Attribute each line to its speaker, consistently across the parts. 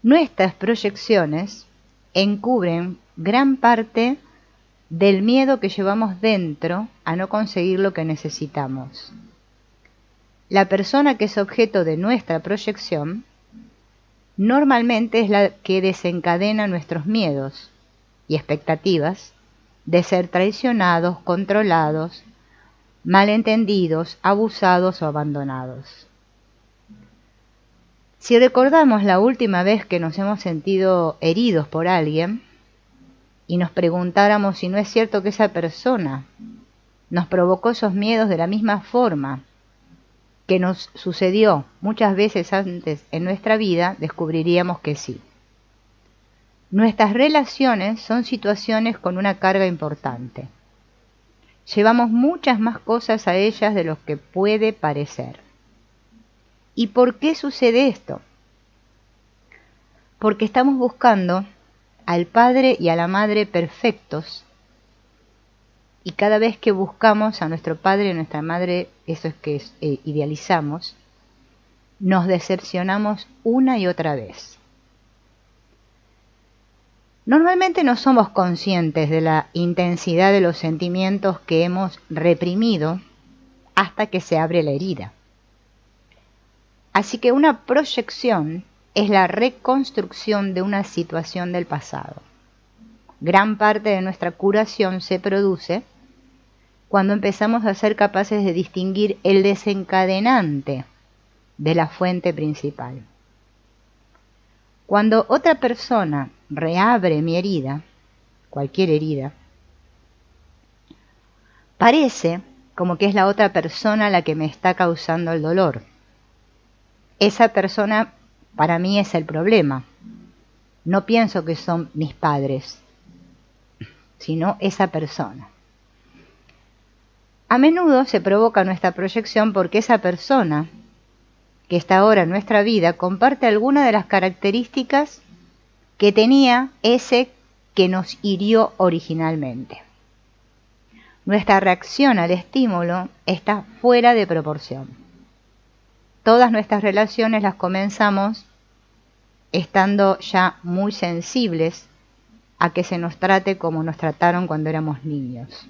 Speaker 1: Nuestras proyecciones encubren gran parte del miedo que llevamos dentro a no conseguir lo que necesitamos. La persona que es objeto de nuestra proyección normalmente es la que desencadena nuestros miedos y expectativas de ser traicionados, controlados, malentendidos, abusados o abandonados. Si recordamos la última vez que nos hemos sentido heridos por alguien y nos preguntáramos si no es cierto que esa persona nos provocó esos miedos de la misma forma que nos sucedió muchas veces antes en nuestra vida, descubriríamos que sí. Nuestras relaciones son situaciones con una carga importante. Llevamos muchas más cosas a ellas de lo que puede parecer. ¿Y por qué sucede esto? Porque estamos buscando al padre y a la madre perfectos, y cada vez que buscamos a nuestro padre y a nuestra madre, eso es que idealizamos, nos decepcionamos una y otra vez. Normalmente no somos conscientes de la intensidad de los sentimientos que hemos reprimido hasta que se abre la herida. Así que una proyección es la reconstrucción de una situación del pasado. Gran parte de nuestra curación se produce cuando empezamos a ser capaces de distinguir el desencadenante de la fuente principal. Cuando otra persona reabre mi herida, cualquier herida, parece como que es la otra persona la que me está causando el dolor. Esa persona para mí es el problema. No pienso que son mis padres, sino esa persona. A menudo se provoca nuestra proyección porque esa persona que está ahora en nuestra vida comparte alguna de las características que tenía ese que nos hirió originalmente. Nuestra reacción al estímulo está fuera de proporción. Todas nuestras relaciones las comenzamos estando ya muy sensibles a que se nos trate como nos trataron cuando éramos niños.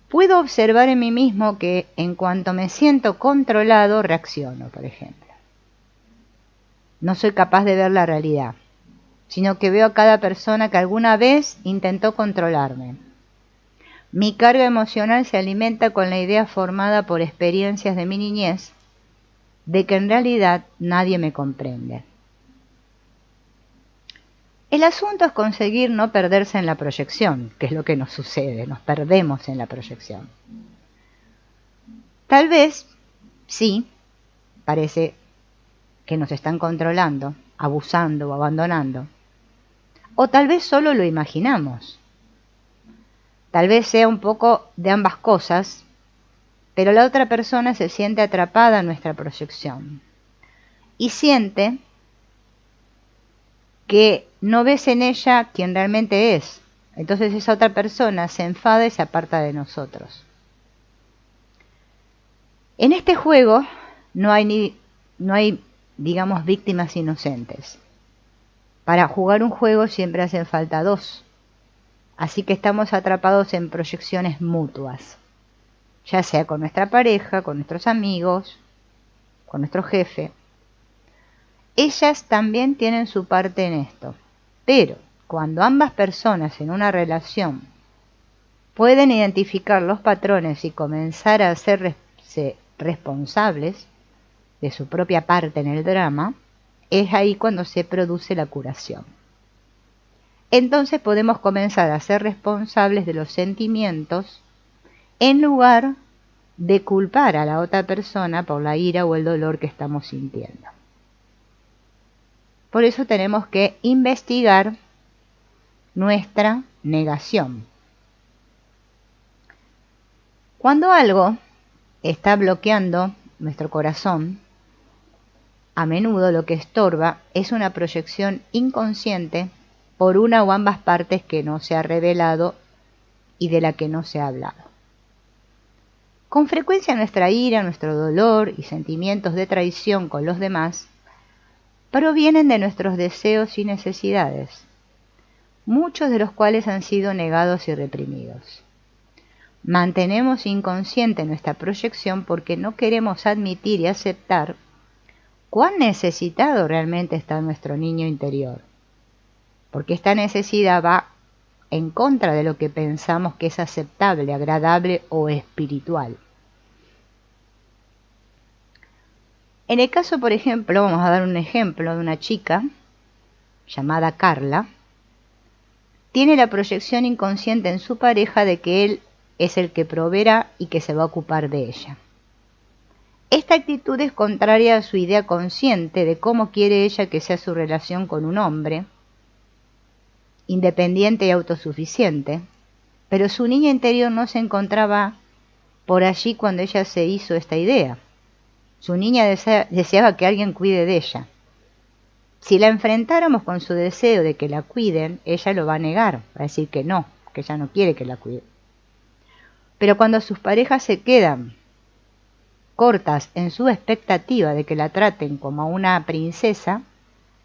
Speaker 1: Puedo observar en mí mismo que en cuanto me siento controlado, reacciono, por ejemplo. No soy capaz de ver la realidad, sino que veo a cada persona que alguna vez intentó controlarme. Mi carga emocional se alimenta con la idea formada por experiencias de mi niñez de que en realidad nadie me comprende. El asunto es conseguir no perderse en la proyección, que es lo que nos sucede, nos perdemos en la proyección. Tal vez, sí, parece que nos están controlando, abusando o abandonando. O tal vez solo lo imaginamos. Tal vez sea un poco de ambas cosas, pero la otra persona se siente atrapada en nuestra proyección y siente que no ves en ella quien realmente es. Entonces esa otra persona se enfada y se aparta de nosotros. En este juego no hay, digamos, víctimas inocentes. Para jugar un juego siempre hacen falta dos. Así que estamos atrapados en proyecciones mutuas, ya sea con nuestra pareja, con nuestros amigos, con nuestro jefe. Ellas también tienen su parte en esto, pero cuando ambas personas en una relación pueden identificar los patrones y comenzar a hacerse responsables de su propia parte en el drama, es ahí cuando se produce la curación. Entonces podemos comenzar a ser responsables de los sentimientos en lugar de culpar a la otra persona por la ira o el dolor que estamos sintiendo. Por eso tenemos que investigar nuestra negación. Cuando algo está bloqueando nuestro corazón, a menudo lo que estorba es una proyección inconsciente por una o ambas partes que no se ha revelado y de la que no se ha hablado. Con frecuencia nuestra ira, nuestro dolor y sentimientos de traición con los demás provienen de nuestros deseos y necesidades, muchos de los cuales han sido negados y reprimidos. Mantenemos inconsciente nuestra proyección porque no queremos admitir y aceptar cuán necesitado realmente está nuestro niño interior, porque esta necesidad va en contra de lo que pensamos que es aceptable, agradable o espiritual. En el caso, por ejemplo, vamos a dar un ejemplo de una chica llamada Carla. Tiene la proyección inconsciente en su pareja de que él es el que proveerá y que se va a ocupar de ella. Esta actitud es contraria a su idea consciente de cómo quiere ella que sea su relación con un hombre, independiente y autosuficiente, pero su niña interior no se encontraba por allí cuando ella se hizo esta idea. Su niña deseaba que alguien cuide de ella. Si la enfrentáramos con su deseo de que la cuiden, ella lo va a negar, va a decir que no, que ella no quiere que la cuide. Pero cuando sus parejas se quedan cortas en su expectativa de que la traten como a una princesa,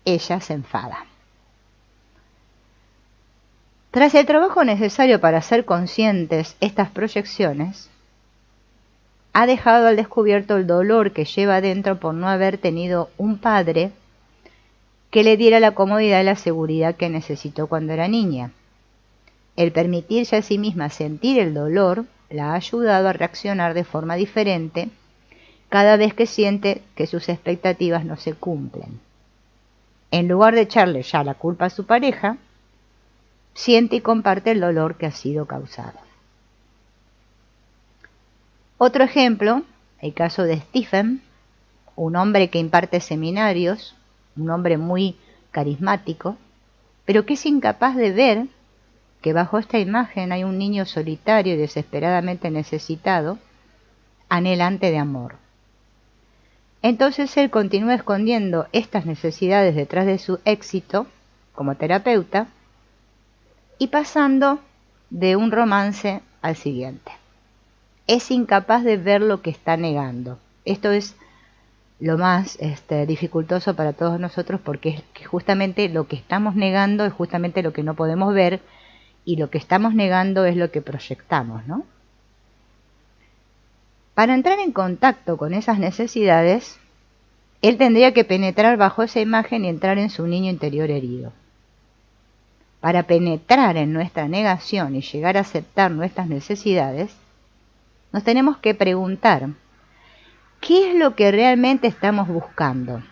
Speaker 1: ella se enfada. Tras el trabajo necesario para hacer conscientes estas proyecciones, ha dejado al descubierto el dolor que lleva dentro por no haber tenido un padre que le diera la comodidad y la seguridad que necesitó cuando era niña. El permitirse a sí misma sentir el dolor la ha ayudado a reaccionar de forma diferente cada vez que siente que sus expectativas no se cumplen. En lugar de echarle ya la culpa a su pareja, siente y comparte el dolor que ha sido causado. Otro ejemplo, el caso de Stephen, un hombre que imparte seminarios, un hombre muy carismático, pero que es incapaz de ver que bajo esta imagen hay un niño solitario y desesperadamente necesitado, anhelante de amor. Entonces él continúa escondiendo estas necesidades detrás de su éxito como terapeuta y pasando de un romance al siguiente. Es incapaz de ver lo que está negando. Esto es lo más dificultoso para todos nosotros porque es que justamente lo que estamos negando es justamente lo que no podemos ver y lo que estamos negando es lo que proyectamos, ¿no? Para entrar en contacto con esas necesidades, él tendría que penetrar bajo esa imagen y entrar en su niño interior herido. Para penetrar en nuestra negación y llegar a aceptar nuestras necesidades, nos tenemos que preguntar, ¿qué es lo que realmente estamos buscando?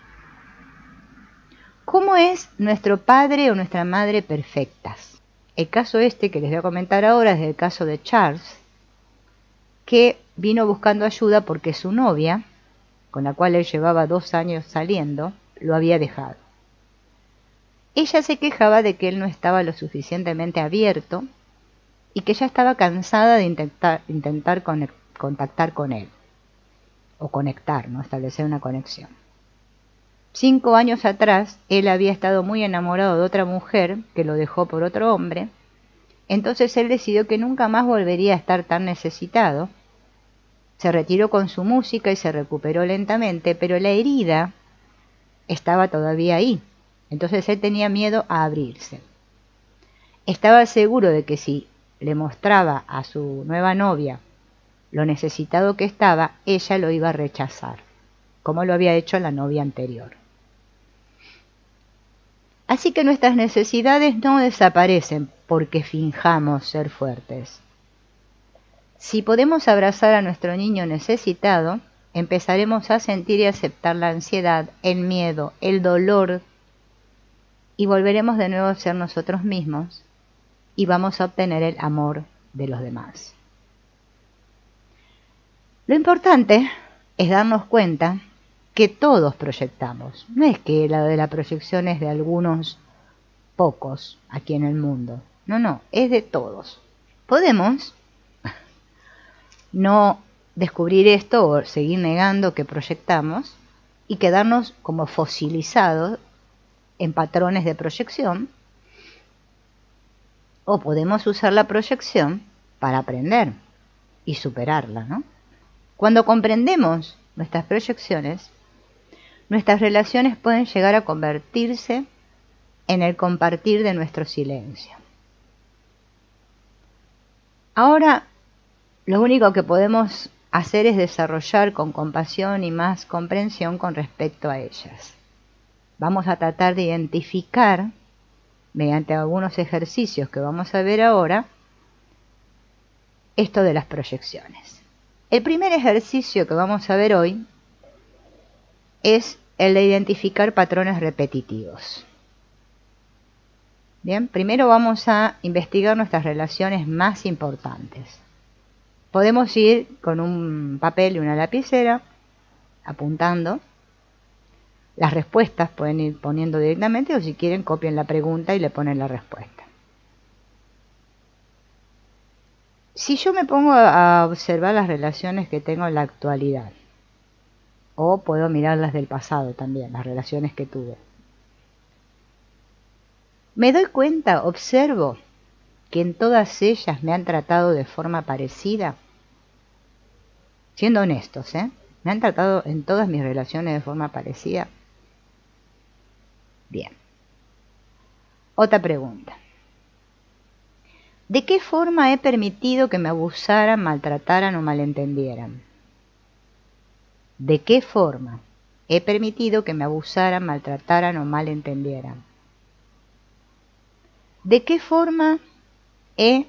Speaker 1: ¿Cómo es nuestro padre o nuestra madre perfectas? El caso que les voy a comentar ahora es el caso de Charles, que vino buscando ayuda porque su novia, con la cual él llevaba 2 años saliendo, lo había dejado. Ella se quejaba de que él no estaba lo suficientemente abierto y que ya estaba cansada de intentar contactar con él, o conectar, ¿no? Establecer una conexión. 5 años atrás, él había estado muy enamorado de otra mujer que lo dejó por otro hombre, entonces él decidió que nunca más volvería a estar tan necesitado. Se retiró con su música y se recuperó lentamente, pero la herida estaba todavía ahí. Entonces él tenía miedo a abrirse. Estaba seguro de que si le mostraba a su nueva novia lo necesitado que estaba, ella lo iba a rechazar, como lo había hecho la novia anterior. Así que nuestras necesidades no desaparecen porque finjamos ser fuertes. Si podemos abrazar a nuestro niño necesitado, empezaremos a sentir y aceptar la ansiedad, el miedo, el dolor, y volveremos de nuevo a ser nosotros mismos y vamos a obtener el amor de los demás. Lo importante es darnos cuenta que todos proyectamos. No es que la de la proyección es de algunos pocos aquí en el mundo. No, es de todos. Podemos no descubrir esto o seguir negando que proyectamos y quedarnos como fosilizados en patrones de proyección, o podemos usar la proyección para aprender y superarla, ¿no? Cuando comprendemos nuestras proyecciones, nuestras relaciones pueden llegar a convertirse en el compartir de nuestro silencio. Ahora, lo único que podemos hacer es desarrollar con compasión y más comprensión con respecto a ellas. Vamos a tratar de identificar, mediante algunos ejercicios que vamos a ver ahora, esto de las proyecciones. El primer ejercicio que vamos a ver hoy es el de identificar patrones repetitivos. Bien, primero vamos a investigar nuestras relaciones más importantes. Podemos ir con un papel y una lapicera apuntando. Las respuestas pueden ir poniendo directamente o si quieren copien la pregunta y le ponen la respuesta. Si yo me pongo a observar las relaciones que tengo en la actualidad, o puedo mirar las del pasado también, las relaciones que tuve, me doy cuenta, observo que en todas ellas me han tratado de forma parecida. Siendo honestos, ¿me han tratado en todas mis relaciones de forma parecida? Bien. Otra pregunta. ¿De qué forma he permitido que me abusaran, maltrataran o malentendieran? ¿De qué forma he permitido que me abusaran, maltrataran o malentendieran? ¿De qué forma he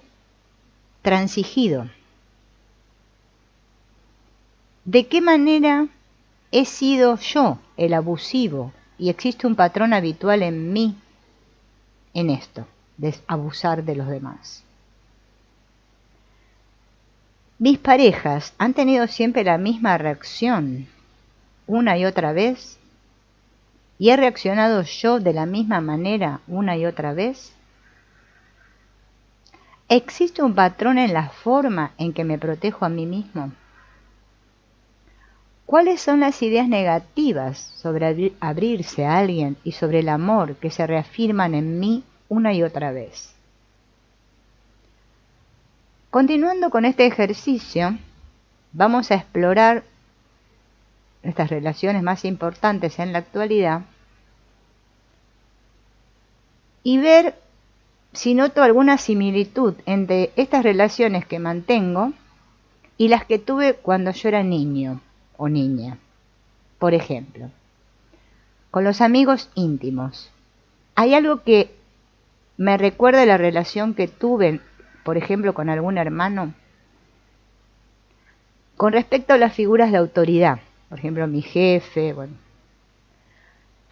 Speaker 1: transigido? ¿De qué manera he sido yo el abusivo y existe un patrón habitual en mí en esto, de abusar de los demás? Mis parejas han tenido siempre la misma reacción una y otra vez y he reaccionado yo de la misma manera una y otra vez. ¿Existe un patrón en la forma en que me protejo a mí mismo? ¿Cuáles son las ideas negativas sobre abrirse a alguien y sobre el amor que se reafirman en mí una y otra vez? Continuando con este ejercicio, vamos a explorar nuestras relaciones más importantes en la actualidad y ver si noto alguna similitud entre estas relaciones que mantengo y las que tuve cuando yo era niño o niña. Por ejemplo, con los amigos íntimos. ¿Hay algo que me recuerda la relación que tuve, por ejemplo, con algún hermano? Con respecto a las figuras de autoridad, por ejemplo, mi jefe, bueno.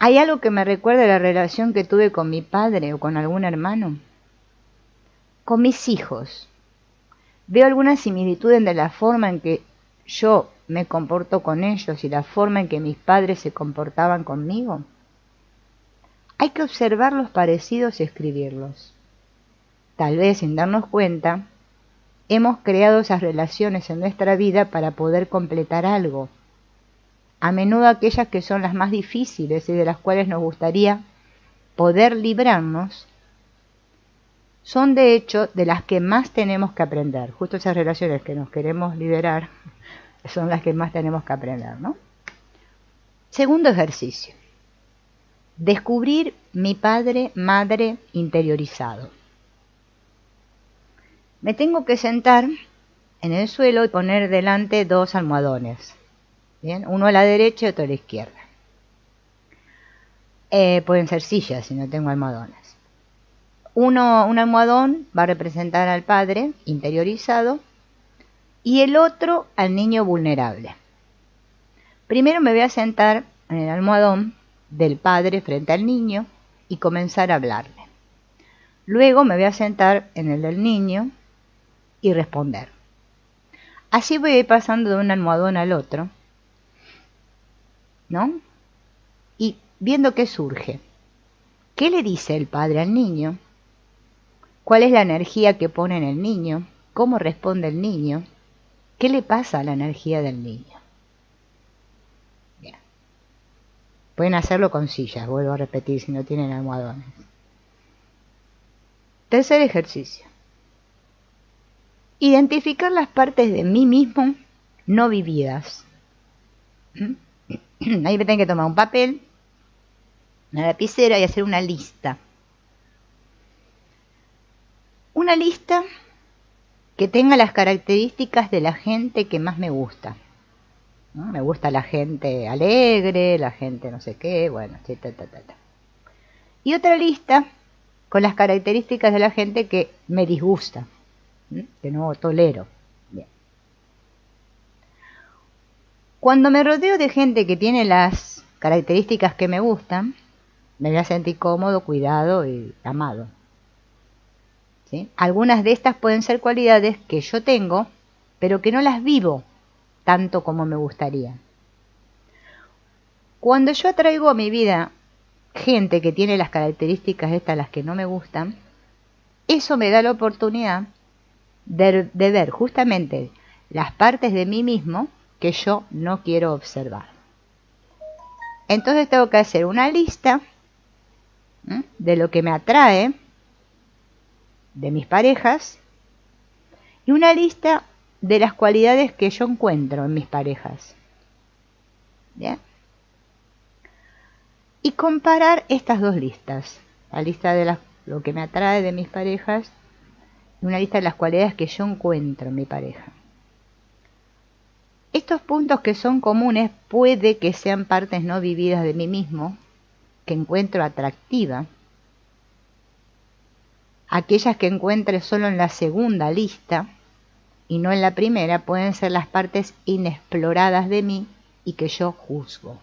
Speaker 1: ¿Hay algo que me recuerda la relación que tuve con mi padre o con algún hermano? Con mis hijos. ¿Veo alguna similitud entre la forma en que yo me comporto con ellos y la forma en que mis padres se comportaban conmigo? Hay que observar los parecidos y escribirlos. Tal vez sin darnos cuenta, hemos creado esas relaciones en nuestra vida para poder completar algo. A menudo aquellas que son las más difíciles y de las cuales nos gustaría poder librarnos, son de hecho de las que más tenemos que aprender. Justo esas relaciones que nos queremos liberar son las que más tenemos que aprender, ¿no? Segundo ejercicio. Descubrir mi padre, madre interiorizado. Me tengo que sentar en el suelo y poner delante dos almohadones. ¿Bien? Uno a la derecha y otro a la izquierda. Pueden ser sillas si no tengo almohadones. Un almohadón va a representar al padre interiorizado y el otro al niño vulnerable. Primero me voy a sentar en el almohadón del padre frente al niño y comenzar a hablarle. Luego me voy a sentar en el del niño y responder. Así voy a ir pasando de un almohadón al otro, ¿no? Y viendo qué surge. ¿Qué le dice el padre al niño? ¿Cuál es la energía que pone en el niño? ¿Cómo responde el niño? ¿Qué le pasa a la energía del niño? Bien. Pueden hacerlo con sillas, vuelvo a repetir si no tienen almohadones. Tercer ejercicio. Identificar las partes de mí mismo no vividas. Ahí me tengo que tomar un papel, una lapicera y hacer una lista. Una lista que tenga las características de la gente que más me gusta, ¿no? Me gusta la gente alegre, la gente no sé qué, bueno, y otra lista con las características de la gente que me disgusta, que no tolero. Bien. Cuando me rodeo de gente que tiene las características que me gustan, me voy a sentir cómodo, cuidado y amado. ¿Sí? Algunas de estas pueden ser cualidades que yo tengo, pero que no las vivo tanto como me gustaría. Cuando yo atraigo a mi vida gente que tiene las características estas, las que no me gustan, eso me da la oportunidad de ver justamente las partes de mí mismo que yo no quiero observar. Entonces tengo que hacer una lista de lo que me atrae de mis parejas y una lista de las cualidades que yo encuentro en mis parejas. ¿Bien? Y comparar estas dos listas, la lista de lo que me atrae de mis parejas y una lista de las cualidades que yo encuentro en mi pareja. Estos puntos que son comunes puede que sean partes no vividas de mí mismo, que encuentro atractiva. Aquellas que encuentre solo en la segunda lista y no en la primera pueden ser las partes inexploradas de mí y que yo juzgo.